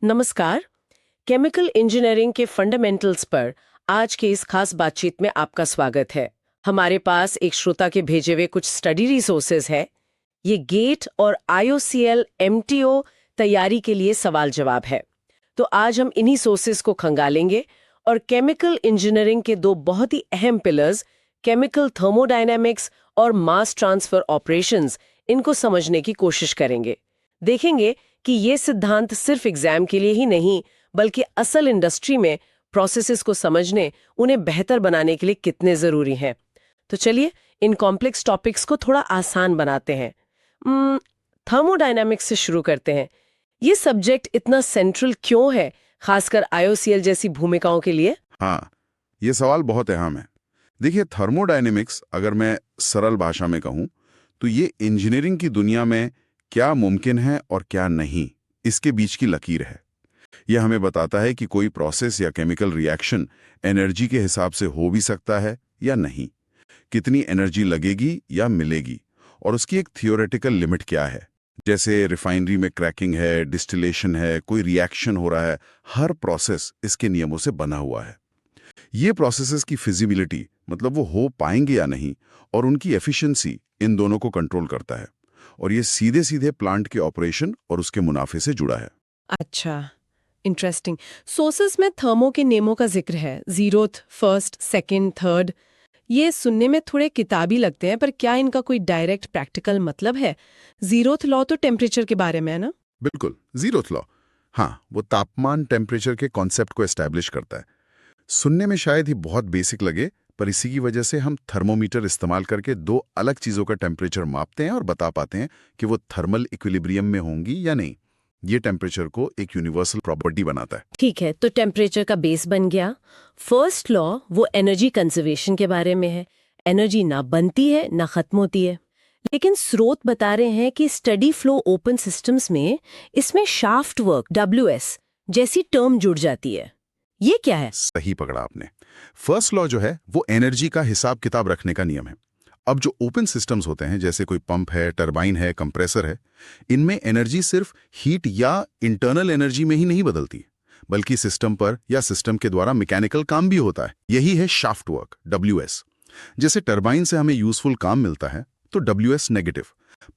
नमस्कार। Chemical engineering के fundamentals पर आज के इस खास बातचीत में आपका स्वागत है। हमारे पास एक श्रोता के भेजे हुए कुछ स्टडी रिसोर्सेज है। ये गेट और IOCL MTO तैयारी के लिए सवाल जवाब है। तो आज हम इन्हीं सोर्सेज को खंगालेंगे और केमिकल इंजीनियरिंग के दो बहुत ही अहम पिलर्स, केमिकल थर्मोडायनेमिक्स और मास ट्रांसफर ऑपरेशंस, इनको समझने की कोशिश करेंगे। देखेंगे कि ये सिद्धांत सिर्फ एग्जाम के लिए ही नहीं, बल्कि असल इंडस्ट्री में प्रोसेसेस को समझने, उन्हें बेहतर बनाने के लिए कितने जरूरी हैं। तो चलिए इन कॉम्प्लेक्स टॉपिक्स को थोड़ा आसान बनाते हैं। थर्मोडायनामिक्स से शुरू करते हैं। ये सब्जेक्ट इतना सेंट्रल क्यों है, खासकर IOCL जैसी भूमिकाओं के लिए? हाँ, ये सवाल बहुत अहम है। देखिए, थर्मोडायनेमिक्स अगर मैं सरल भाषा में कहूँ तो ये इंजीनियरिंग की दुनिया में क्या मुमकिन है और क्या नहीं, इसके बीच की लकीर है। यह हमें बताता है कि कोई प्रोसेस या केमिकल रिएक्शन एनर्जी के हिसाब से हो भी सकता है या नहीं, कितनी एनर्जी लगेगी या मिलेगी, और उसकी एक थियोरेटिकल लिमिट क्या है। जैसे रिफाइनरी में क्रैकिंग है, डिस्टिलेशन है, कोई रिएक्शन हो रहा है, हर प्रोसेस इसके नियमों से बना हुआ है। ये प्रोसेसेस की फिजिबिलिटी, मतलब वो हो पाएंगे या नहीं, और उनकी एफिशिएंसी, इन दोनों को कंट्रोल करता है। और ये सीधे सीधे प्लांट के ऑपरेशन और उसके मुनाफे से जुड़ा है। अच्छा, इंटरेस्टिंग। सोर्सेस में थर्मो के नियमों का जिक्र है, जीरोथ, फर्स्ट, सेकंड, थर्ड। ये सुनने में थोड़े किताबी लगते हैं, पर क्या इनका कोई डायरेक्ट प्रैक्टिकल मतलब है? जीरोथ लॉ तो टेम्परेचर के बारे में है ना? बिल्कुल, जीरोथ लॉ, हाँ, वो तापमान टेम्परेचर के कॉन्सेप्ट को एस्टैब्लिश करता है। सुनने में शायद ही बहुत बेसिक लगे, पर इसी की वजह से हम थर्मोमीटर इस्तेमाल करके दो अलग चीजों का टेम्परेचर मापते हैं और बता पाते हैं कि वो थर्मल इक्विलिब्रियम में होंगी या नहीं। ये टेम्परेचर को एक यूनिवर्सल प्रॉपर्टी बनाता है। ठीक है, तो टेम्परेचर का बेस बन गया। फर्स्ट लॉ वो एनर्जी कंजर्वेशन के बारे में है। एनर्जी ना बनती है ना खत्म होती है। लेकिन स्रोत बता रहे हैं कि स्टडी फ्लो ओपन सिस्टम्स में इसमें शाफ्ट वर्क WS जैसी टर्म जुड़ जाती है। ये क्या है? सही पकड़ा आपने। फर्स्ट लॉ जो है वो एनर्जी का हिसाब किताब रखने का नियम है। अब जो ओपन सिस्टम्स होते हैं, जैसे कोई पंप है, टरबाइन है, कंप्रेसर है, इनमें एनर्जी सिर्फ हीट या इंटरनल एनर्जी में ही नहीं बदलती, बल्कि सिस्टम पर या सिस्टम के द्वारा मैकेनिकल काम भी होता है। यही है शाफ्ट वर्क, WS। जैसे टरबाइन से हमें यूजफुल काम मिलता है तो WS नेगेटिव।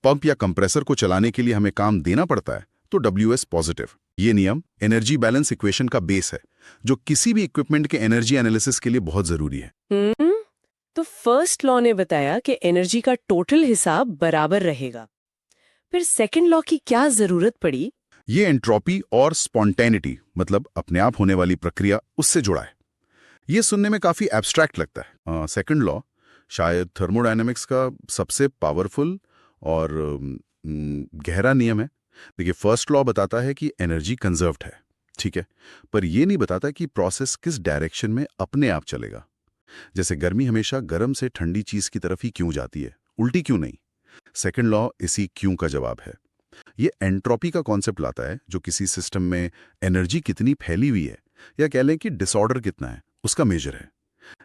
पंप या कंप्रेसर को चलाने के लिए हमें काम देना पड़ता है तो WS पॉजिटिव। ये नियम एनर्जी बैलेंस इक्वेशन का बेस है, जो किसी भी इक्विपमेंट के एनर्जी एनालिसिस के लिए बहुत जरूरी है। तो फर्स्ट लॉ ने बताया कि एनर्जी का टोटल हिसाब बराबर रहेगा। फिर सेकंड लॉ की क्या जरूरत पड़ी? ये एंट्रोपी और स्पॉन्टेनिटी, मतलब अपने आप होने वाली प्रक्रिया, उससे जुड़ा है। ये सुनने में काफी एब्स्ट्रैक्ट लगता है। सेकंड लॉ शायद थर्मोडायनेमिक्स का सबसे पावरफुल और गहरा नियम है। देखिए, फर्स्ट लॉ बताता है कि एनर्जी कंजर्व्ड है, ठीक है, पर यह नहीं बताता कि प्रोसेस किस डायरेक्शन में अपने आप चलेगा। जैसे गर्मी हमेशा गर्म से ठंडी चीज की तरफ ही क्यों जाती है, उल्टी क्यों नहीं। सेकंड लॉ इसी क्यों का जवाब है। ये एंट्रोपी का कॉन्सेप्ट लाता है, जो किसी सिस्टम में एनर्जी कितनी फैली हुई है, या कह लें कि डिसऑर्डर कितना है, उसका मेजर है।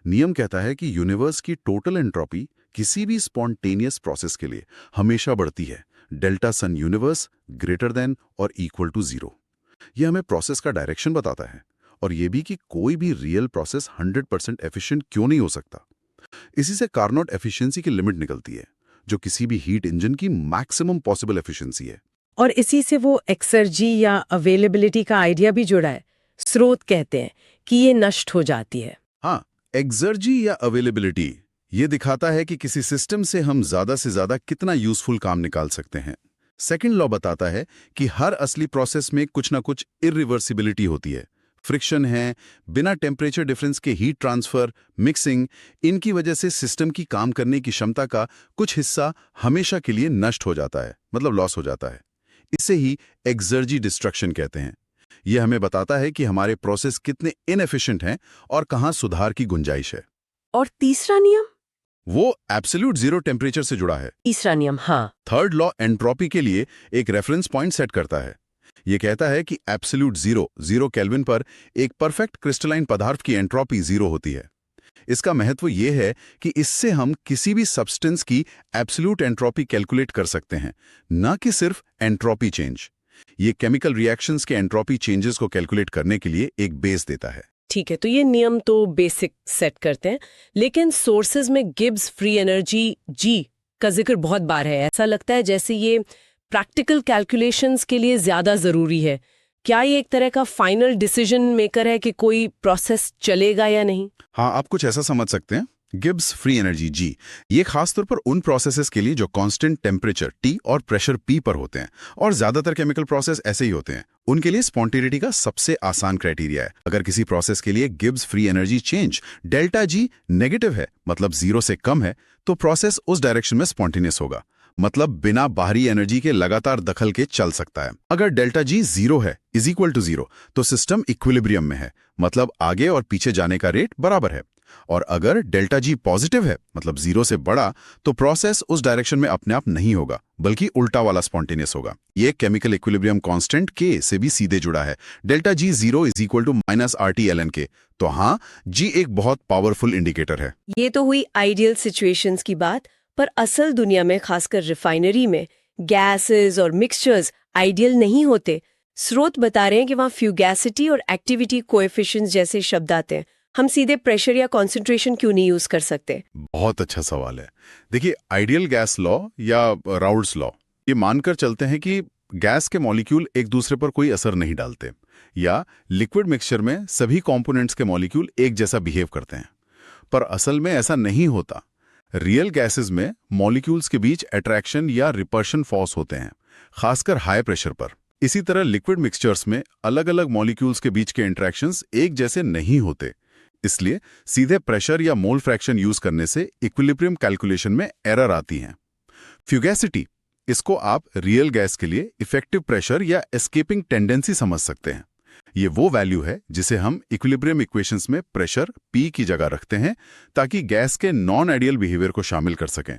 नियम कहता है कि यूनिवर्स की टोटल एंट्रोपी किसी भी स्पॉन्टेनियस प्रोसेस के लिए हमेशा बढ़ती है, डेल्टा सन यूनिवर्स ग्रेटर देन और इक्वल टू 0। यह हमें प्रोसेस का डायरेक्शन बताता है, और यह भी कि कोई भी रियल प्रोसेस 100% एफिशिएंट क्यों नहीं हो सकता। इसी से कार्नोट एफिशिएंसी की लिमिट निकलती है, जो किसी भी हीट इंजन की मैक्सिमम पॉसिबल एफिशिएंसी है। और इसी से वो एक्सर्जी या अवेलेबिलिटी का आइडिया भी जुड़ा है। स्रोत कहते हैं कि ये नष्ट हो जाती है। हाँ, एक्सर्जी या अवेलेबिलिटी ये दिखाता है कि किसी सिस्टम से हम ज्यादा से ज्यादा कितना यूजफुल काम निकाल सकते हैं। सेकंड लॉ बताता है कि हर असली प्रोसेस में कुछ ना कुछ इरिवर्सिबिलिटी होती है। फ्रिक्शन है, बिना टेम्परेचर डिफरेंस के हीट ट्रांसफर, मिक्सिंग, इनकी वजह से सिस्टम की काम करने की क्षमता का कुछ हिस्सा हमेशा के लिए नष्ट हो जाता है, मतलब लॉस हो जाता है। इसे ही एक्सर्जी डिस्ट्रक्शन कहते हैं। यह हमें बताता है कि हमारे प्रोसेस कितने इनएफिशिएंट हैं और कहाँ सुधार की गुंजाइश है। और तीसरा नियम? वो एब्सोल्यूट जीरो टेम्परेचर से जुड़ा है। तीसरा नियम, हाँ। थर्ड लॉ एंट्रोपी के लिए एक रेफरेंस पॉइंट सेट करता है। यह कहता है कि एब्सोल्यूट जीरो केल्विन पर एक परफेक्ट क्रिस्टलाइन पदार्थ की एंट्रोपी 0 होती है। इसका महत्व यह है कि इससे हम किसी भी सब्सटेंस की एब्सोल्यूट एंट्रोपी कैलकुलेट कर सकते हैं, न कि सिर्फ एंट्रोपी चेंज। ये केमिकल रिएक्शंस के एंट्रोपी चेंजेस को कैलकुलेट करने के लिए एक बेस देता है। ठीक है, तो ये नियम तो बेसिक सेट करते हैं, लेकिन सोर्सेज में गिब्स फ्री एनर्जी जी का जिक्र बहुत बार है। ऐसा लगता है जैसे ये प्रैक्टिकल कैलकुलेशंस के लिए ज्यादा जरूरी है। क्या ये एक तरह का फाइनल डिसीजन मेकर है कि कोई प्रोसेस चलेगा या नहीं? हाँ, आप कुछ ऐसा समझ सकते हैं। गिब्स फ्री एनर्जी जी, ये खासतौर पर उन प्रोसेसेस के लिए जो कांस्टेंट टेम्परेचर T और प्रेशर P पर होते हैं, और ज्यादातर केमिकल प्रोसेस ऐसे ही होते हैं। उनके लिए स्पॉन्टेनिटी का सबसे आसान क्राइटेरिया है। अगर किसी प्रोसेस के लिए Gibbs free energy change delta G negative है, मतलब 0 से कम है, तो प्रोसेस उस डायरेक्शन में स्पॉन्टेनियस होगा, मतलब बिना बाहरी एनर्जी के लगातार दखल के चल सकता है। अगर डेल्टा G 0 है इज इक्वल टू 0, तो सिस्टम इक्विलिब्रियम में है, मतलब आगे और पीछे जाने का रेट बराबर है। और अगर डेल्टा G पॉजिटिव है, मतलब 0 से बड़ा, तो प्रोसेस उस डायरेक्शन में अपने आप नहीं होगा, बल्कि उल्टा वाला स्पॉन्टेनियस होगा। ये केमिकल इक्विलिब्रियम कांस्टेंट K से भी सीधे जुड़ा है। Delta G 0 is equal to -RT/ln(K). तो हाँ, G एक बहुत पावरफुल इंडिकेटर है। ये तो हुई आइडियल सिचुएशंस की बात, पर असल दुनिया में, खासकर रिफाइनरी में, गैसेस और मिक्सचर्स आइडियल नहीं होते। स्रोत बता रहे हैं कि वहाँ फ्यूगैसिटी और एक्टिविटी कोएफिशिएंट्स जैसे शब्द आते हैं। हम सीधे प्रेशर या कॉन्सेंट्रेशन क्यों नहीं यूज कर सकते? बहुत अच्छा सवाल है। देखिए, आइडियल गैस लॉ या राउल्ट्स लॉ ये मानकर चलते हैं कि गैस के मॉलिक्यूल एक दूसरे पर कोई असर नहीं डालते, या लिक्विड मिक्सचर में सभी कंपोनेंट्स के मॉलिक्यूल एक जैसा बिहेव करते हैं। पर असल में ऐसा नहीं होता। रियल गैसेस में मॉलिक्यूल्स के बीच अट्रैक्शन या रिपल्शन फोर्स होते हैं, खासकर हाई प्रेशर पर। इसी तरह लिक्विड मिक्सचर्स में अलग अलग मॉलिक्यूल्स के बीच के इंटरेक्शंस एक जैसे नहीं होते। इसलिए सीधे प्रेशर या मोल फ्रैक्शन यूज करने से इक्विलिब्रियम कैलकुलेशन में एरर आती हैं। फ्यूगैसिटी, इसको आप रियल गैस के लिए इफेक्टिव प्रेशर या एस्केपिंग टेंडेंसी समझ सकते हैं। ये वो वैल्यू है जिसे हम इक्विलिब्रियम इक्वेशंस में प्रेशर P की जगह रखते हैं, ताकि गैस के नॉन आइडियल बिहेवियर को शामिल कर सकें।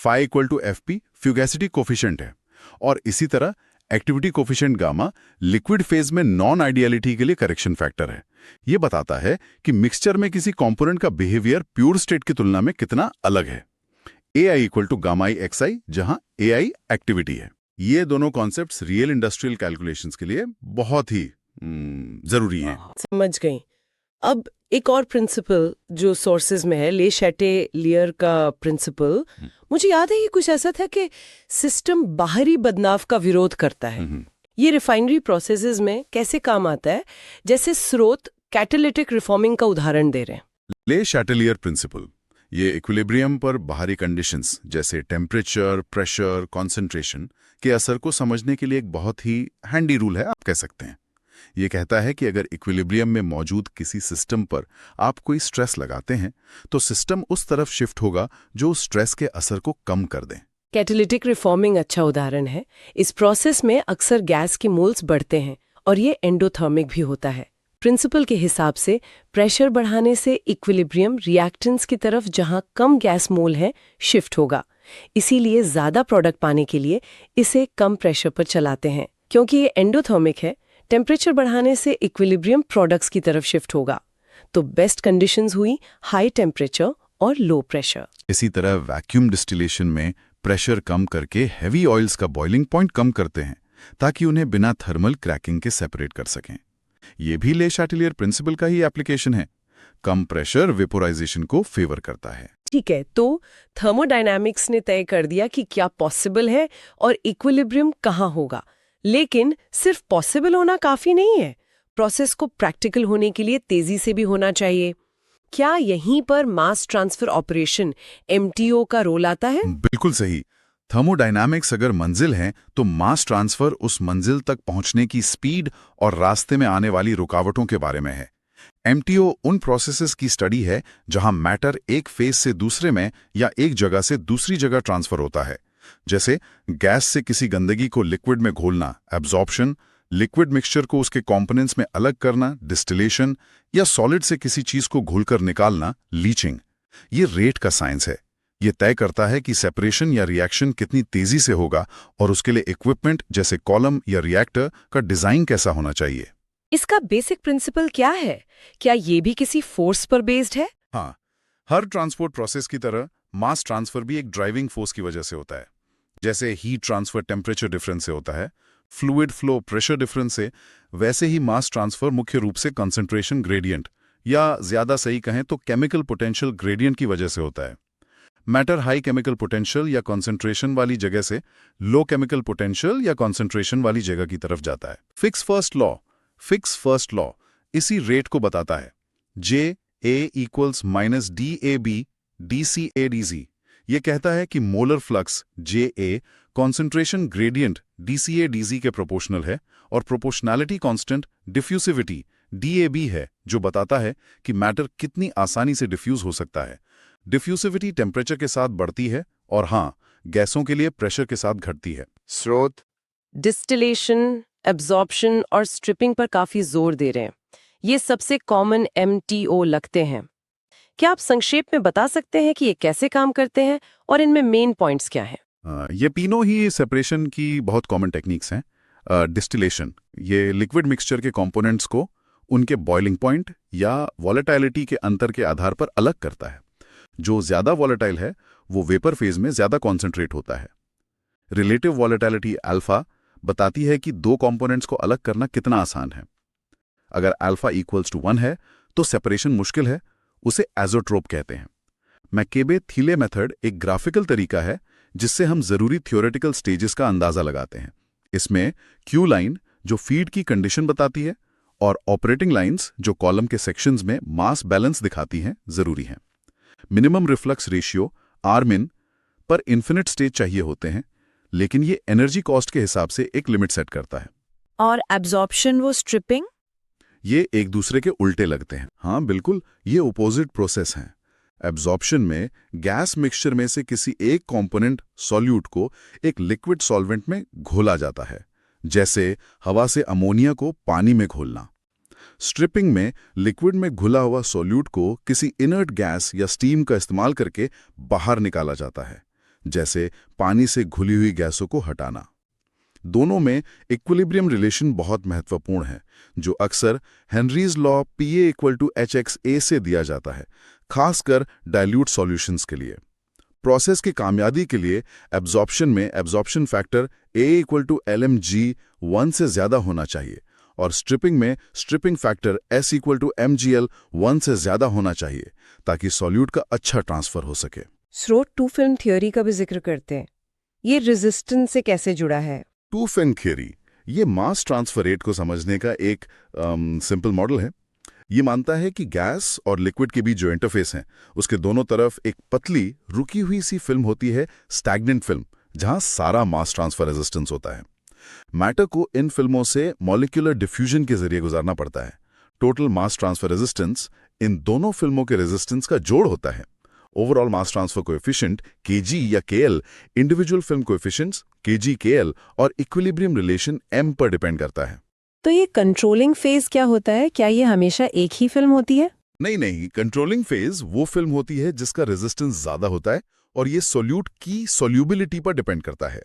phi = FP फ्यूगैसिटी कोफिशिएंट है, और इसी तरह activity coefficient gamma liquid phase में नॉन आइडियलिटी के लिए करेक्शन फैक्टर है। ये बताता है कि मिक्सचर में किसी कंपोनेंट का बिहेवियर प्योर स्टेट की तुलना में कितना अलग है। AI = gamma I xi, जहां AI एक्टिविटी है। ये दोनों कॉन्सेप्ट्स रियल इंडस्ट्रियल कैलकुलेशंस के लिए बहुत ही जरूरी है। समझ गई। अब एक और प्रिंसिपल जो सोर्सेज में है, ले शैटेलियर का प्रिंसिपल, मुझे याद है कि कुछ ऐसा था कि सिस्टम बाहरी बदलाव का विरोध करता है। ये रिफाइनरी प्रोसेसेस में कैसे काम आता है? जैसे स्रोत कैटालिटिक रिफॉर्मिंग का उदाहरण दे रहे हैं। ले शैटेलियर प्रिंसिपल ये इक्विलिब्रियम पर बाहरी कंडीशंस जैसे टेम्परेचर, प्रेशर, कॉन्सेंट्रेशन के असर को समझने के लिए एक बहुत ही हैंडी रूल है, आप कह सकते हैं। ये कहता है कि अगर इक्विलिब्रियम में मौजूद किसी सिस्टम पर आप कोई स्ट्रेस लगाते हैं, तो सिस्टम उस तरफ शिफ्ट होगा जो उस स्ट्रेस के असर को कम कर दे। कैटालिटिक रिफॉर्मिंग अच्छा उदाहरण है। इस प्रोसेस में अक्सर गैस के मोल्स बढ़ते हैं और ये एंडोथर्मिक भी होता है। प्रिंसिपल के हिसाब से प्रेशर बढ़ाने से इक्विलिब्रियम रिएक्टेंट्स की तरफ जहां कम गैस मोल है शिफ्ट होगा। इसीलिए ज्यादा प्रोडक्ट पाने के लिए इसे कम प्रेशर पर चलाते हैं। क्योंकि ये एंडोथर्मिक है, टेम्परेचर बढ़ाने से इक्विलिब्रियम प्रोडक्ट्स की तरफ शिफ्ट होगा। तो बेस्ट कंडीशंस हुई हाई टेम्परेचर और लो प्रेशर। इसी तरह वैक्यूम डिस्टिलेशन में प्रेशर कम करके हेवी ऑयल्स का बॉइलिंग पॉइंट कम करते हैं, ताकि उन्हें बिना थर्मल क्रैकिंग के सेपरेट कर सकें। ये भी ले शैटेलियर प्रिंसिपल का ही एप्लीकेशन है। कम प्रेशर वेपोराइजेशन को फेवर करता है। ठीक है, तो थर्मोडायनामिक्स ने तय कर दिया कि क्या पॉसिबल है और इक्विलिब्रियम कहाँ होगा। लेकिन सिर्फ पॉसिबल होना काफी नहीं है। प्रोसेस को प्रैक्टिकल होने के लिए तेजी से भी होना चाहिए। क्या यहीं पर मास ट्रांसफर ऑपरेशन MTO का रोल आता है? बिल्कुल सही। थर्मोडायनामिक्स अगर मंजिल है, तो मास ट्रांसफर उस मंजिल तक पहुंचने की स्पीड और रास्ते में आने वाली रुकावटों के बारे में है। MTO उन प्रोसेसेस की स्टडी है जहां मैटर एक फेज से दूसरे में या एक जगह से दूसरी जगह ट्रांसफर होता है। जैसे गैस से किसी गंदगी को लिक्विड में घोलना, एब्जॉर्प्शन, लिक्विड मिक्सचर को उसके कंपोनेंट्स में अलग करना, डिस्टिलेशन, या सॉलिड से किसी चीज को घोलकर निकालना, लीचिंग। ये रेट का साइंस है। ये तय करता है कि सेपरेशन या रिएक्शन कितनी तेजी से होगा और उसके लिए इक्विपमेंट जैसे कॉलम या रिएक्टर का डिजाइन कैसा होना चाहिए। इसका बेसिक प्रिंसिपल क्या है? क्या ये भी किसी फोर्स पर बेस्ड है? हाँ, हर ट्रांसपोर्ट प्रोसेस की तरह मास ट्रांसफर भी एक ड्राइविंग फोर्स की वजह से होता है। जैसे हीट ट्रांसफर टेम्परेचर डिफरेंस से होता है, फ्लूइड फ्लो प्रेशर डिफरेंस से, वैसे ही मास ट्रांसफर मुख्य रूप से कंसंट्रेशन ग्रेडियंट या ज्यादा सही कहें तो केमिकल पोटेंशियल ग्रेडियंट की वजह से होता है। मैटर हाई केमिकल पोटेंशियल या कॉन्सेंट्रेशन वाली जगह से लो केमिकल पोटेंशियल या कॉन्सेंट्रेशन वाली जगह की तरफ जाता है। फिक्स फर्स्ट लॉ इसी रेट को बताता है। J A equals minus D A B D C A D G. ये कहता है कि molar flux J A concentration gradient D C A D G के प्रोपोर्शनल है और proportionality constant diffusivity D A B है, जो बताता है कि मैटर कितनी आसानी से डिफ्यूज हो सकता है। डिफ्यूसिविटी टेम्परेचर के साथ बढ़ती है और हाँ, गैसों के लिए प्रेशर के साथ घटती है। स्रोत डिस्टिलेशन, एब्जॉर्प्शन और स्ट्रिपिंग पर काफी जोर दे रहे हैं। ये सबसे कॉमन MTO लगते हैं। क्या आप संक्षेप में बता सकते हैं कि ये कैसे काम करते हैं और इनमें मेन पॉइंट्स क्या हैं? ये तीनों ही सेपरेशन की बहुत कॉमन टेक्निक्स हैं। डिस्टिलेशन, ये लिक्विड मिक्सचर के कंपोनेंट्स को उनके बॉइलिंग पॉइंट या वॉलेटिलिटी के अंतर के आधार पर अलग करता है। जो ज्यादा वॉलेटाइल है वो वेपर फेज में ज्यादा कॉन्सेंट्रेट होता है। रिलेटिव वॉलेटिलिटी अल्फा बताती है कि दो कंपोनेंट्स को अलग करना कितना आसान है। अगर अल्फा इक्वल्स टू 1 है तो सेपरेशन मुश्किल है, उसे एज़ोट्रोप कहते हैं। मैकेबे-थीले मेथड एक ग्राफिकल तरीका है जिससे हम जरूरी थ्योरेटिकल स्टेजेस का अंदाजा लगाते हैं। इसमें क्यू लाइन जो फीड की कंडीशन बताती है और ऑपरेटिंग लाइंस जो कॉलम के सेक्शंस में मास बैलेंस दिखाती हैं जरूरी हैं। मिनिमम रिफ्लक्स रेशियो आरमिन पर इन्फिनिट स्टेज चाहिए होते हैं, लेकिन ये एनर्जी कॉस्ट के हिसाब से एक लिमिट सेट करता है। और एब्जॉर्प्शन वो स्ट्रिपिंग? ये एक दूसरे के उल्टे लगते हैं। हाँ बिल्कुल, ये ओपोजिट प्रोसेस हैं। एब्जॉर्प्शन में गैस मिक्सचर में से किसी एक कंपोनेंट सॉल्यूट को एक लिक्विड सॉल्वेंट में घोला जाता है, जैसे हवा से अमोनिया को पानी में घोलना। स्ट्रिपिंग में लिक्विड में घुला हुआ सॉल्यूट को किसी इनर्ट गैस या स्टीम का इस्तेमाल करके बाहर निकाला जाता है, जैसे पानी से घुली हुई गैसों को हटाना। दोनों में इक्विलिब्रियम रिलेशन बहुत महत्वपूर्ण है, जो अक्सर हेनरीज लॉ PA=HXA से दिया जाता है, खासकर डाइल्यूट सॉल्यूशंस के लिए। प्रोसेस की कामयाबी के लिए एब्जॉर्प्शन में एब्जॉर्प्शन फैक्टर A=LmG 1 से ज्यादा होना चाहिए और स्ट्रिपिंग में स्ट्रिपिंग फैक्टर S=MgL 1 से ज्यादा होना चाहिए, ताकि सॉल्यूट का अच्छा ट्रांसफर हो सके। स्रोत टू फिल्म थ्योरी का भी जिक्र करते हैं। ये रेजिस्टेंस से कैसे जुड़ा है? टू फिल्म थ्योरी ये मास ट्रांसफर रेट को समझने का एक सिंपल मॉडल है। ये मानता है कि गैस और लिक्विड के बीच जो इंटरफेस है उसके दोनों तरफ एक पतली रुकी हुई सी फिल्म होती है, स्टैग्नेंट फिल्म, जहां सारा मास ट्रांसफर रेजिस्टेंस होता है। मैटर को इन फिल्मों से मॉलिक्यूलर डिफ्यूजन के जरिए गुजारना पड़ता है। Total mass transfer resistance in दोनों फिल्मों के रेजिस्टेंस का जोड़ होता है। Overall mass transfer coefficient Kg या Kl individual film coefficients Kg Kl और इक्विलिब्रियम रिलेशन m पर डिपेंड करता है। तो ये कंट्रोलिंग फेज क्या होता है? क्या ये हमेशा एक ही फिल्म होती है? नहीं, कंट्रोलिंग फेज वो फिल्म होती है जिसका रेजिस्टेंस ज्यादा होता है और ये सोल्यूट की सोल्यूबिलिटी पर डिपेंड करता है।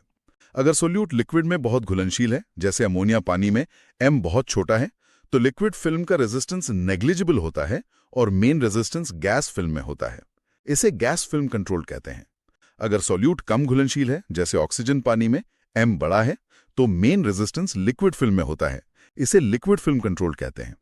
अगर सोल्यूट लिक्विड में बहुत घुलनशील है, जैसे अमोनिया पानी में, m बहुत छोटा है, तो लिक्विड फिल्म का रेजिस्टेंस नेग्लिजिबल होता है और मेन रेजिस्टेंस गैस फिल्म में होता है। इसे गैस फिल्म कंट्रोल कहते हैं। अगर सॉल्यूट कम घुलनशील है, जैसे ऑक्सीजन पानी में, m बड़ा है, तो मेन रेजिस्टेंस लिक्विड फिल्म में होता है। इसे लिक्विड फिल्म कंट्रोल कहते हैं।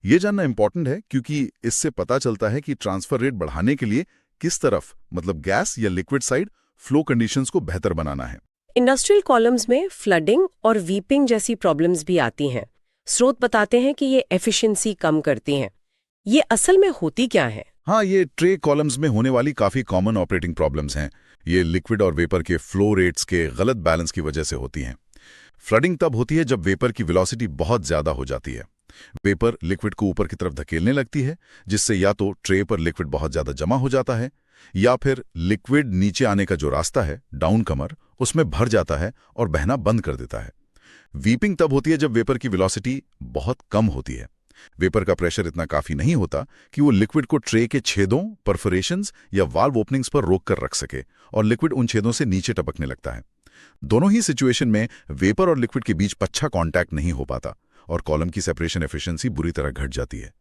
यह जानना इंपॉर्टेंट है क्योंकि इससे पता चलता है कि ट्रांसफर रेट बढ़ाने के लिए किस तरफ, मतलब गैस या लिक्विड साइड, फ्लो कंडीशंस को बेहतर बनाना है। इंडस्ट्रियल कॉलम्स में फ्लडिंग और वीपिंग जैसी प्रॉब्लम्स भी आती हैं। स्रोत बताते हैं कि ये एफिशिएंसी कम करती हैं। ये असल में होती क्या है? हाँ, ये ट्रे कॉलम्स में होने वाली काफी कॉमन ऑपरेटिंग प्रॉब्लम्स हैं। ये लिक्विड और वेपर के फ्लो रेट्स के गलत बैलेंस की वजह से होती हैं। फ्लडिंग तब होती है जब वेपर की वेलोसिटी बहुत ज्यादा हो जाती है। वेपर लिक्विड को ऊपर की तरफ धकेलने लगती है, जिससे या तो ट्रे पर लिक्विड बहुत ज्यादा जमा हो जाता है या फिर लिक्विड नीचे आने का जो रास्ता है, डाउन कमर, उसमें भर जाता है और बहना बंद कर देता है। वीपिंग तब होती है जब वेपर की वेलोसिटी बहुत कम होती है। वेपर का प्रेशर इतना काफी नहीं होता कि वो लिक्विड को ट्रे के छेदों, परफोरेशंस या वाल्व ओपनिंग्स पर रोक कर रख सके और लिक्विड उन छेदों से नीचे टपकने लगता है। दोनों ही सिचुएशन में वेपर और लिक्विड के बीच अच्छा कांटेक्ट नहीं हो पाता और कॉलम की सेपरेशन एफिशिएंसी बुरी तरह घट जाती है।